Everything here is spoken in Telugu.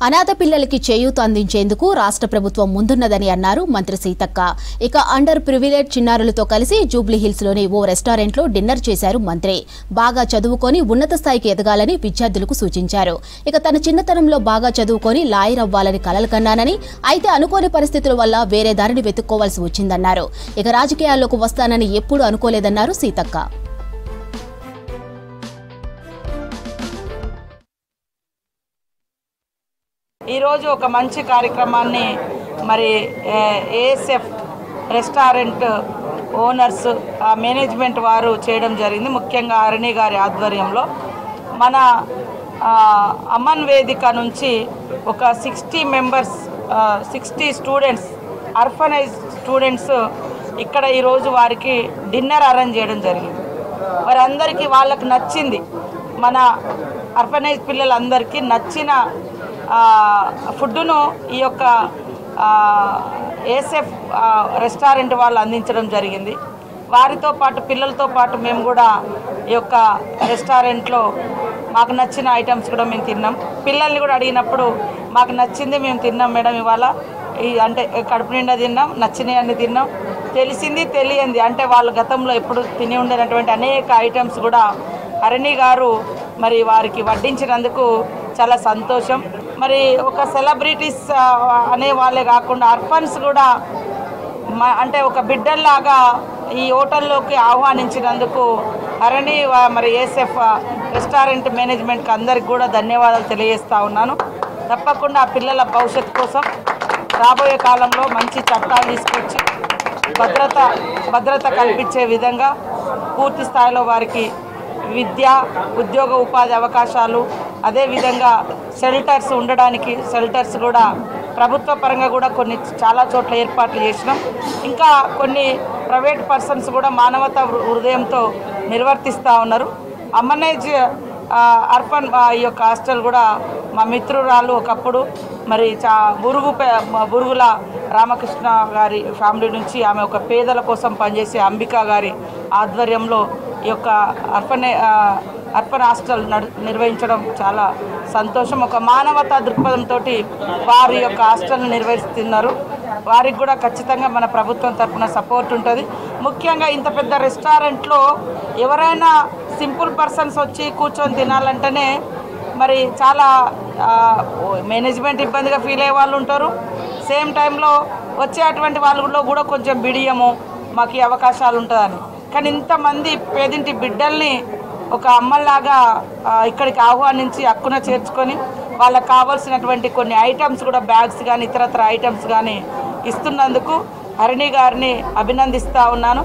అనాథ పిల్లలకి చేయూత అందించేందుకు రాష్ట్ర ప్రభుత్వం ముందున్నదని అన్నారు మంత్రి సీతక్క. ఇక అండర్ ప్రివిలేజ్ చిన్నారులతో కలిసి జూబ్లీ హిల్స్ లోని ఓ రెస్టారెంట్ లో డిన్నర్ చేశారు మంత్రి. బాగా చదువుకొని ఉన్నత స్థాయికి ఎదగాలని విద్యార్థులకు సూచించారు. ఇక తన చిన్నతనంలో బాగా చదువుకొని లాయర్ అవ్వాలని కలలు కన్నానని, అయితే అనుకోని పరిస్థితుల వల్ల వేరే దారిని వెతుక్కోవాల్సి వచ్చిందన్నారు. ఇక రాజకీయాల్లోకి వస్తానని ఎప్పుడూ అనుకోలేదన్నారు సీతక్క. ఈరోజు ఒక మంచి కార్యక్రమాన్ని మరి ఏఎస్ఎఫ్ రెస్టారెంట్ ఓనర్స్ మేనేజ్మెంట్ వారు చేయడం జరిగింది. ముఖ్యంగా హరిణి గారి ఆధ్వర్యంలో మన అమన్ వేదిక నుంచి ఒక 60 మెంబర్స్ 60 స్టూడెంట్స్ ఆర్ఫనైజ్ స్టూడెంట్స్ ఇక్కడ ఈరోజు వారికి డిన్నర్ అరేంజ్ చేయడం జరిగింది. వారందరికీ వాళ్ళకి నచ్చింది, మన ఆర్ఫనైజ్ పిల్లలందరికీ నచ్చిన ఫుడ్డును ఈ యొక్క ఏఎస్ఎఫ్ రెస్టారెంట్ వాళ్ళు అందించడం జరిగింది. వారితో పాటు పిల్లలతో పాటు మేము కూడా ఈ యొక్క రెస్టారెంట్లో మాకు నచ్చిన ఐటమ్స్ కూడా మేము తిన్నాం. పిల్లల్ని కూడా అడిగినప్పుడు మాకు నచ్చింది మేము తిన్నాం మేడం, ఇవాళ అంటే కడుపు నిండా తిన్నాం, నచ్చినవి అన్ని తిన్నాం, తెలిసింది తెలియంది అంటే వాళ్ళు గతంలో ఎప్పుడు తిని ఉండేటటువంటి అనేక ఐటమ్స్ కూడా హరిణి గారు మరి వారికి వడ్డించినందుకు చాలా సంతోషం. మరి ఒక సెలబ్రిటీస్ అనే వాళ్ళే కాకుండా అర్ఫన్స్ కూడా అంటే ఒక బిడ్డల్లాగా ఈ హోటల్లోకి ఆహ్వానించినందుకు హరిణి మరి ఏఎస్ఎఫ్ రెస్టారెంట్ మేనేజ్మెంట్కి అందరికి కూడా ధన్యవాదాలు తెలియజేస్తూ ఉన్నాను. తప్పకుండా ఆ పిల్లల భవిష్యత్తు కోసం రాబోయే కాలంలో మంచి చట్టాలు తీసుకొచ్చి భద్రత కల్పించే విధంగా పూర్తి స్థాయిలో వారికి విద్య, ఉద్యోగ ఉపాధి అవకాశాలు, అదేవిధంగా షెల్టర్స్ ఉండడానికి షెల్టర్స్ కూడా ప్రభుత్వ పరంగా కూడా కొన్ని చాలా చోట్ల ఏర్పాట్లు చేసినాం. ఇంకా కొన్ని ప్రైవేట్ పర్సన్స్ కూడా మానవతా హృదయంతో నిర్వర్తిస్తూ ఉన్నారు. అమ్మనేజ్ అర్ఫన్ ఈ యొక్క హాస్టల్ కూడా మా మిత్రురాలు ఒకప్పుడు మరి బురుగుల రామకృష్ణ గారి ఫ్యామిలీ నుంచి ఆమె ఒక పేదల కోసం పనిచేసే అంబికా గారి ఆధ్వర్యంలో ఈ యొక్క అర్ఫన్ హాస్టల్ నిర్వహించడం చాలా సంతోషం. ఒక మానవతా దృక్పథంతో వారి యొక్క హాస్టల్ని నిర్వహిస్తున్నారు. వారికి కూడా ఖచ్చితంగా మన ప్రభుత్వం తరఫున సపోర్ట్ ఉంటుంది. ముఖ్యంగా ఇంత పెద్ద రెస్టారెంట్లో ఎవరైనా సింపుల్ పర్సన్స్ వచ్చి కూర్చొని తినాలంటేనే మరి చాలా మేనేజ్మెంట్ ఇబ్బందిగా ఫీల్ అయ్యే వాళ్ళు ఉంటారు. సేమ్ టైంలో వచ్చేటువంటి వాళ్ళలో కూడా కొంచెం బిడియము మాకు ఈ అవకాశాలు ఉంటుందని. కానీ ఇంతమంది పేదింటి బిడ్డల్ని ఒక అమ్మలాగా ఇక్కడికి ఆహ్వానించి హక్కున చేర్చుకొని వాళ్ళకి కావాల్సినటువంటి కొన్ని ఐటమ్స్ కూడా బ్యాగ్స్ కానీ ఇతరత్ర ఐటమ్స్ కానీ ఇస్తున్నందుకు హరిణి గారిని అభినందిస్తూ ఉన్నాను.